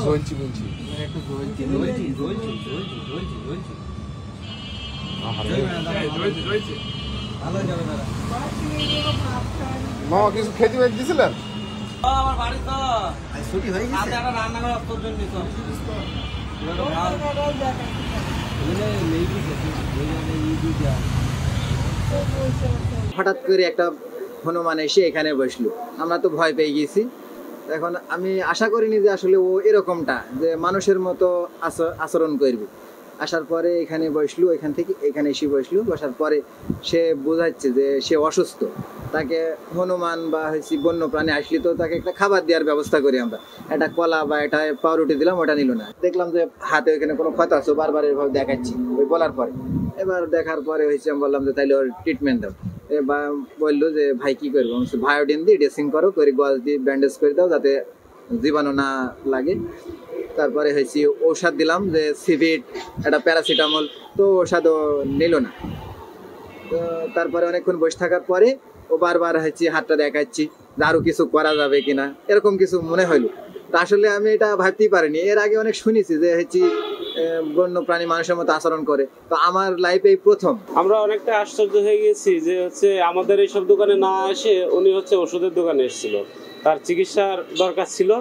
জ্বলছি বলছি মামা কিছু খেতে বের দিয়েছিলেন? আমার বাড়ি তো ছুটি হয়ে গেছে, রান্না করার প্রয়োজন নেই তো। হঠাৎ করে একটা হনুমান এসে এখানে বসলো, আমরা তো ভয় পেয়ে গেছি। এখন আমি আশা করিনি যে আসলে ও এরকমটা যে মানুষের মতো আচরণ করবে। আসার পরে এখানে বসলো, এখান থেকে এখানে এসে বসলো, বসার পরে সে বোঝাচ্ছে যে সে অসুস্থ। তাকে হনুমান বা হচ্ছে বন্য প্রাণী আসলে তো তাকে একটা খাবার দেওয়ার ব্যবস্থা করি আমরা, একটা কলা বা একটা পাউরুটি দিলাম, ওটা নিল না। দেখলাম যে হাতে ওইখানে কোনো ক্ষত আছে, বারবার এভাবে দেখাচ্ছি ওই বলার পরে। এবার দেখার পরে হয়েছে আমি বললাম যে তাইলে ওর ট্রিটমেন্ট দাও। এবার বললো যে ভাই কি করবো, ভায়োডিন দিয়ে ড্রেসিং করো, করে গজ দিয়ে ব্যান্ডেজ করে দাও যাতে জীবাণু না লাগে। তারপরে হয়েছি ঔষধ দিলাম যে সিভিট, একটা প্যারাসিটামল, তো ওষুধও নিল না। তো তারপরে অনেকক্ষণ বসে থাকার পরে ও বারবার হচ্ছে হাতটা দেখাচ্ছি যে আরো কিছু করা যাবে কিনা, এরকম কিছু মনে হইলো। তো আসলে আমি এটা ভাবতেই পারিনি। এর আগে অনেক শুনেছি যে হচ্ছে বন্য প্রাণী মানুষের মতো আচরণ করে, তো আমার লাইফে প্রথম। আমরা অনেকটা আশ্চর্য হয়ে গেছি যে আমাদের এইসব দোকানে না এসে উনি ওষুধের দোকানে এসেছিল, তার চিকিৎসার দরকার ছিল,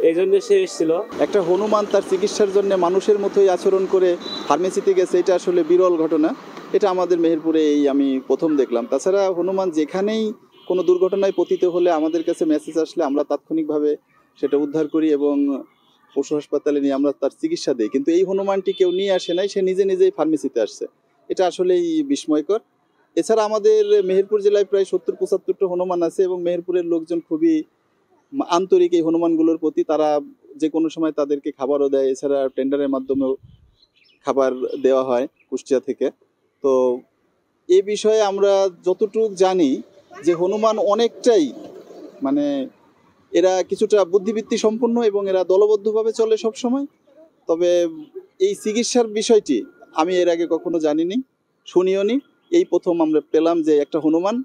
এই জন্য সে এসেছিল। একটা হনুমান তার চিকিৎসার জন্য মানুষের মতোই আচরণ করে ফার্মেসিতে গেছে, এটা আসলে বিরল ঘটনা। এটা আমাদের মেহেরপুরে আমি প্রথম দেখলাম। তাছাড়া হনুমান যেখানেই কোনো দুর্ঘটনায় পতিত হলে আমাদের কাছে মেসেজ আসলে আমরা তাৎক্ষণিকভাবে সেটা উদ্ধার করি এবং পশু হাসপাতালে নিয়ে আমরা তার চিকিৎসা দিই। কিন্তু এই হনুমানটি কেউ নিয়ে আসে নাই, সে নিজে নিজেই ফার্মেসিতে আসছে। এটা আসলেই বিস্ময়কর। এছাড়া আমাদের মেহেরপুর জেলায় প্রায় 70-75টা হনুমান আছে এবং মেহেরপুরের লোকজন খুবই আন্তরিক এই হনুমানগুলোর প্রতি। তারা যে কোনো সময় তাদেরকে খাবারও দেয়, এছাড়া টেন্ডারের মাধ্যমেও খাবার দেওয়া হয় কুষ্টিয়া থেকে। তো এই বিষয়ে আমরা যতটুকু জানি যে হনুমান অনেকটাই এরা কিছুটা বুদ্ধিবৃত্তি সম্পন্ন এবং এরা দলবদ্ধভাবে চলে সব সময়। তবে এই চিকিৎসার বিষয়টি আমি এর আগে কখনো জানিনি, শুনিও নি। এই প্রথম আমরা পেলাম যে একটা হনুমান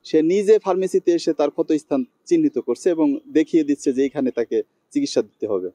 সে নিজে ফার্মেসিতে এসে তার ক্ষতস্থান চিহ্নিত করছে এবং দেখিয়ে দিচ্ছে যে এইখানে তাকে চিকিৎসা দিতে হবে।